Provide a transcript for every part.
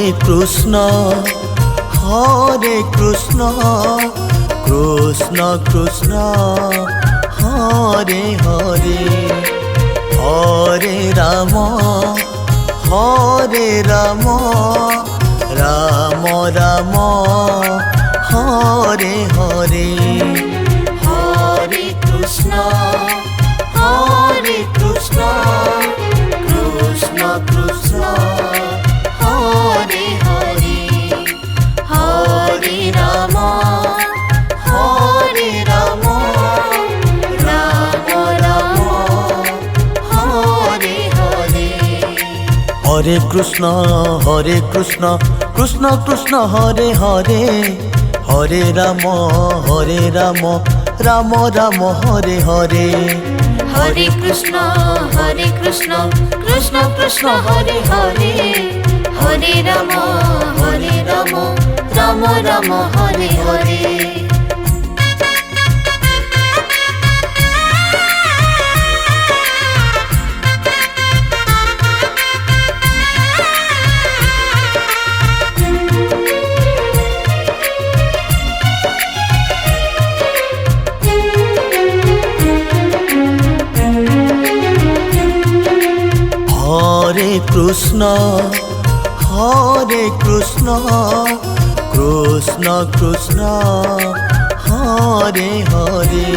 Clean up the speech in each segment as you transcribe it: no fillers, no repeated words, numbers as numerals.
Krishna Krishna Krishna Hare Hare Hare Ram Ram Ram Hare Hare Hare Krishna Krishna Krishna Hare Hare Hare Ram Ram Ram Hare Hare Hare Krishna Krishna Krishna Hare Hare Hare Ram Ram Ram Hare Hare Hare Krishna Krishna Krishna Hare Hare Hare Ram Ram Ram Hare Hare Hare Krishna Krishna Krishna Hare Hare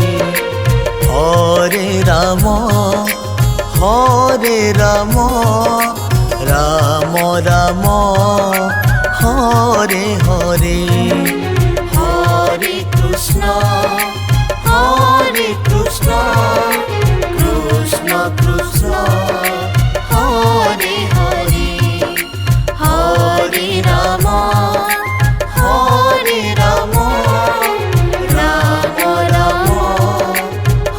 Hare Ram Ram Ram Hare Hare Hare Krishna Krishna Krishna Hare Hare Hare Ram Ram Ram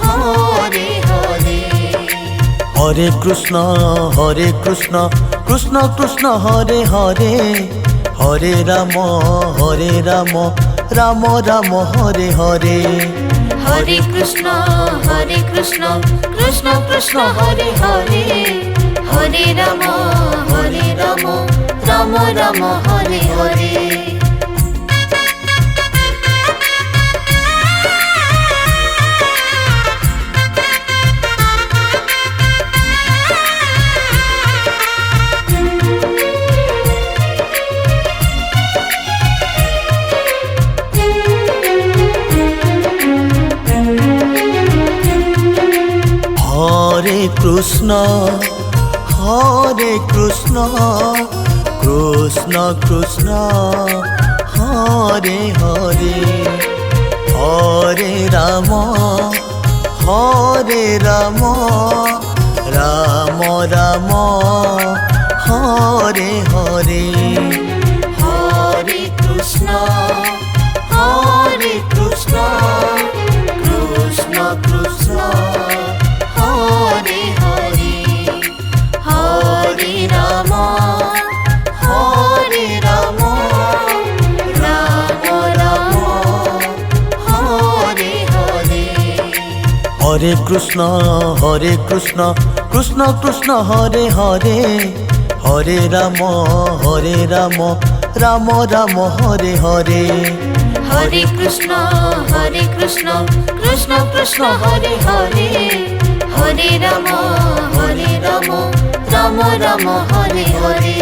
Hare Hare Hare Krishna Krishna Krishna Hare Hare Hare Ram Ram Ram Hare Hare Hare Krishna Krishna Krishna Hare Hare Hare Ram Ram Ram Hare Hare Hare Krishna Krishna Krishna Hare Hare Hare Ram Ram Ram Hare Hare Hare Krishna Krishna Krishna Hare Hare Hare Ram Ram Ram Hare Hare Hare Krishna Krishna Krishna Hare Hare Hare Ram Ram Ram Hare Hare Hare Krishna Krishna Hare Hare Hare Ram Ram Ram Hare Hare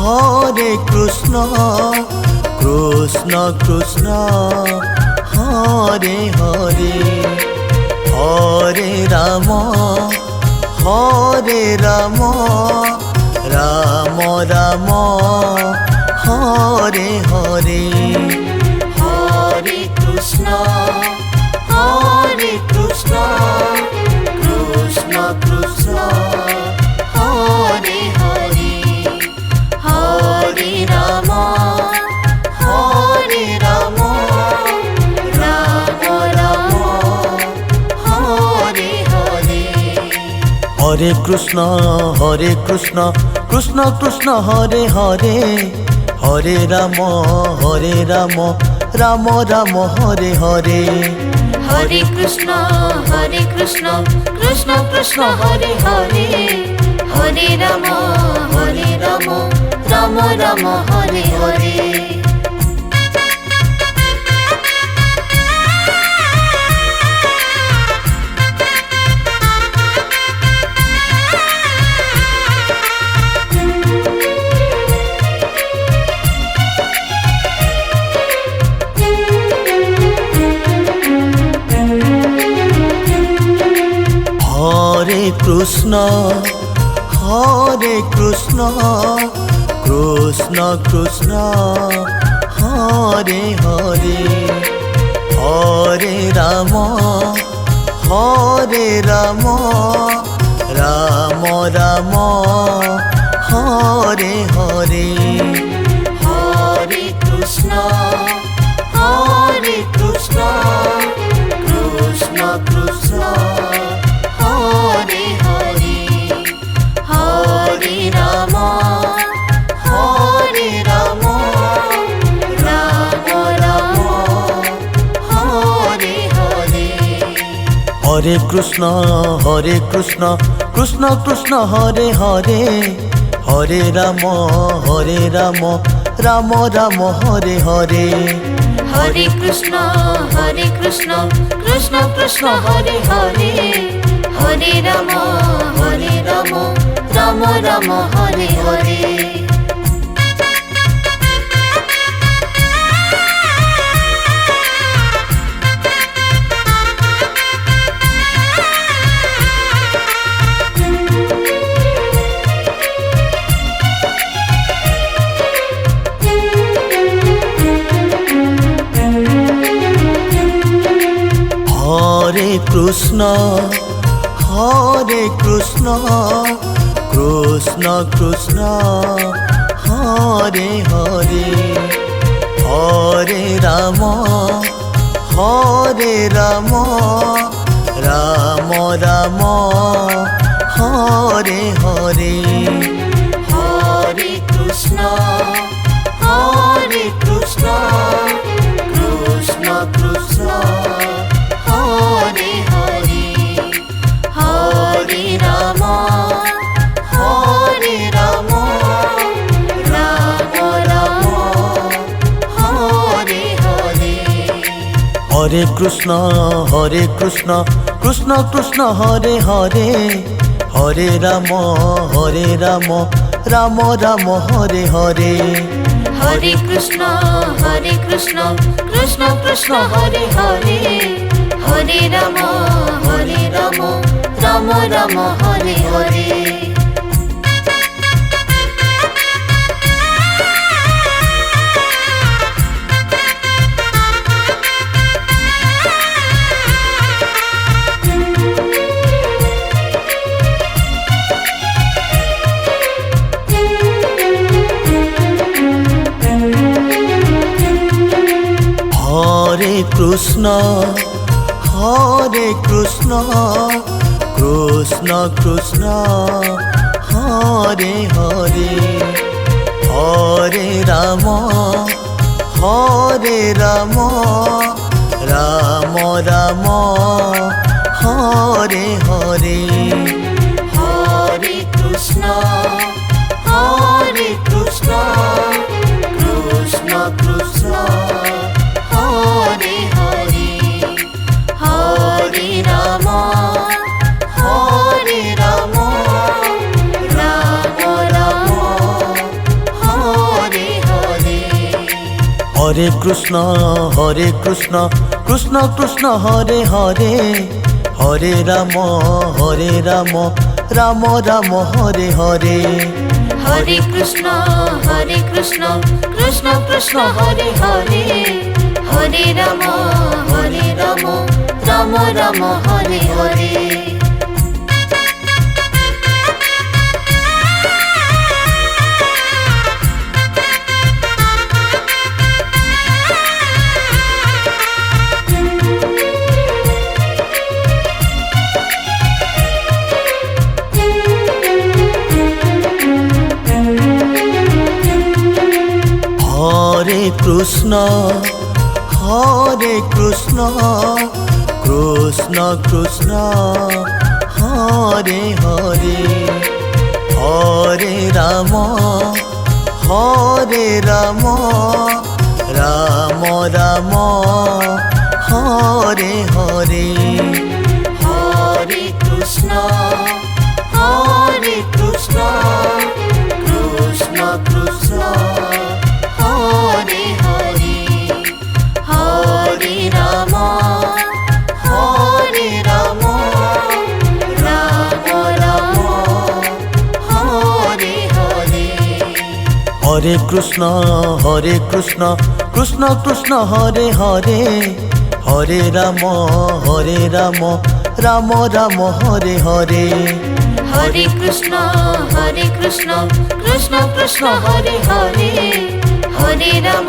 Hare Krishna Krishna Krishna Hare Hare Hare Ram Ram Ram Hare Hare Hare Krishna Krishna Krishna Hare Hare Hare Ram Ram Hare Krishna Krishna Krishna Hare Hare, Hare Ram Ram Ram Hare Hare. Hare Krishna Krishna Krishna Hare Hare, Hare Ram Ram Ram Hare Hare. Hare Krishna Krishna Krishna Hare Hare, Hare Ram Ram Ram Hare Hare. Hare Krishna Krishna Krishna Hare Hare, Hare Ram Ram Ram Hare Hare. Hare Krishna Krishna Krishna Hare Hare, Hare Ram Ram Ram Hare Hare. Hare Krishna Krishna Krishna Hare Hare, Hare Ram Ram Ram Hare Hare. Hare Krishna Krishna Krishna Hare Hare, Hare Ram Ram Ram Hare Hare. Hare Krishna Krishna Krishna Hare Hare, Hare Ram Ram Ram Hare Hare. Hare Krishna Krishna Krishna Hare Hare, Hare Ram Ram Ram Hare Hare. Hare Krishna Krishna Krishna Hare Hare, Hare Ram Ram Ram Hare Hare. Hare Krishna Krishna Krishna Hare Hare, Hare Ram Ram Ram Hare Hare. Hare Krishna Krishna Krishna Hare Hare, Hare Ram Ram Ram Hare Hare. Hare Krishna Krishna Krishna Hare Hare, Hare Ram Ram Ram Hare Hare. Hare Krishna Krishna Hare Hare, Hare Ram Ram Ram Hare Hare. Krishna Krishna Krishna Hare Hare Hare Ram Ram Ram Hare Hare Hare Krishna Krishna Krishna Hare Hare Hare Ram Ram Ram Hare Hare Hare Krishna Krishna Krishna Hare Hare Hare Ram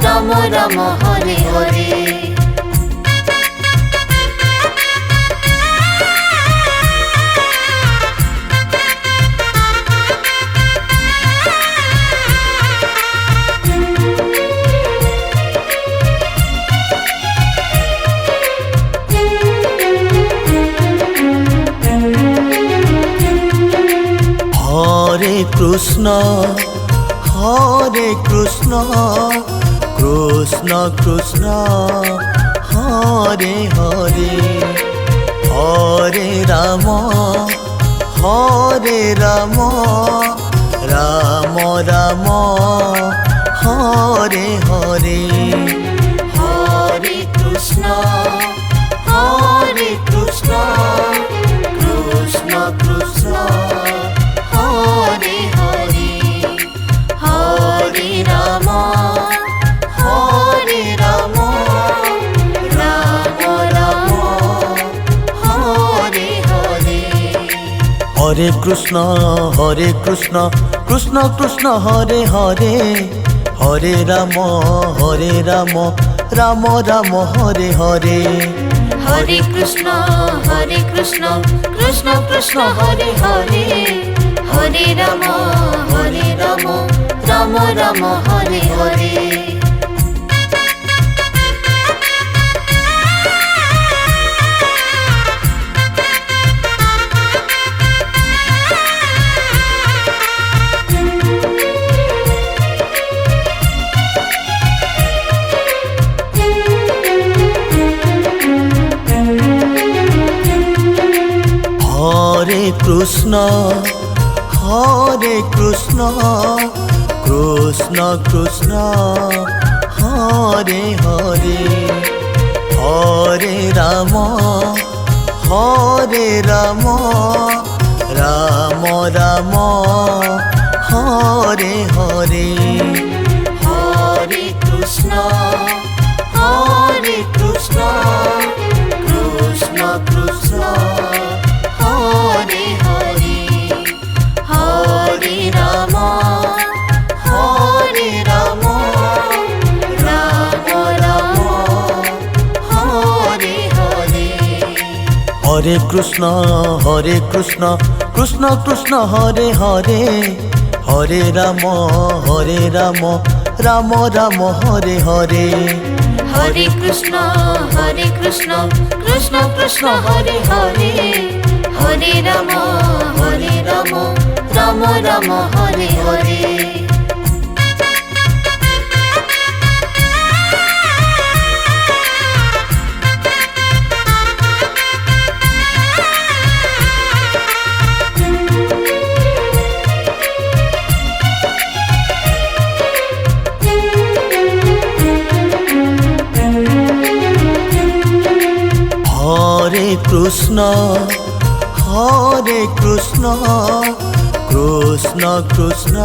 Ram Ram Hare Hare Hare Krishna Krishna Krishna Hare Hare Hare Ram Ram Ram Hare Hare Hare Krishna Krishna Krishna Hare Hare Hare Ram Ram Ram Hare Hare Hare Krishna Krishna Krishna Hare Hare Hare Ram Ram Ram Hare Hare Hare Krishna Krishna Hare Hare Hare Ram Ram Ram Hare Hare Hare Krishna Krishna Hare Hare Hare Ram Ram Ram Hare Hare Hare Krishna Krishna Hare Hare Hare Ram Ram Ram Hare Hare Hare Krishna Krishna Krishna Hare Hare Hare Ram Ram Ram Hare Hare Hare Krishna Krishna Hare Hare Hare Ram Ram Ram Hare Hare Hare Krishna Krishna Hare Hare Hare Ram Ram Ram Hare Hare Hare Krishna Krishna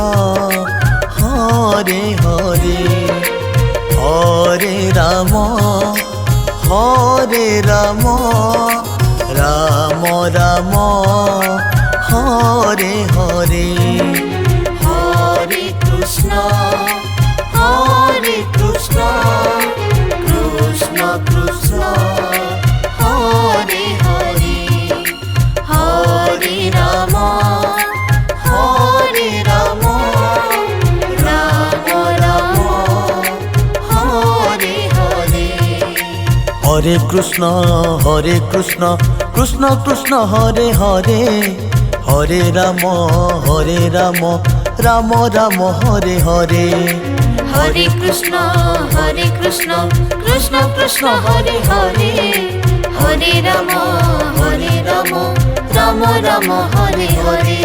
Hare Hare Hare Ram Ram Ram Hare Hare Hare Krishna Krishna Krishna Hare Hare Hare Ram Ram Hare Krishna Krishna Krishna Hare Hare, Hare Ram Ram Ram Hare Hare. Hare Krishna Krishna Krishna Hare Hare, Hare Ram Ram Ram Hare Hare.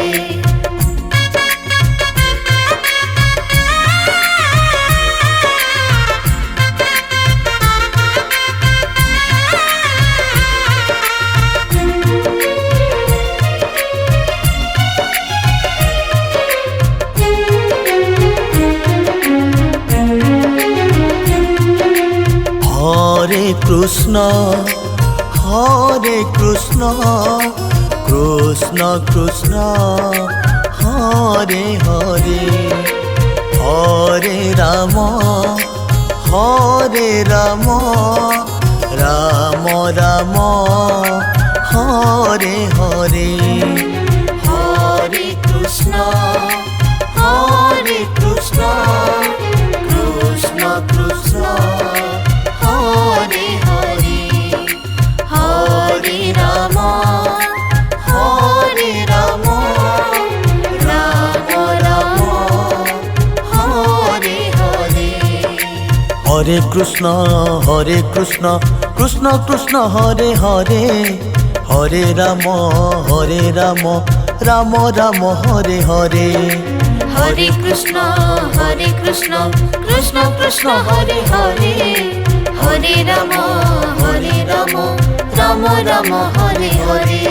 Hare Krishna Krishna Krishna Hare Hare, Hare Ram Ram Ram Hare Hare. Hare Krishna Krishna Krishna Hare Hare, Hare Ram Ram Ram Hare Hare. Hare Krishna Krishna Krishna Hare Hare, Hare Ram Ram Ram Hare Hare. Hare Krishna Krishna Krishna Hare Hare, Hare Ram Ram Ram Hare Hare.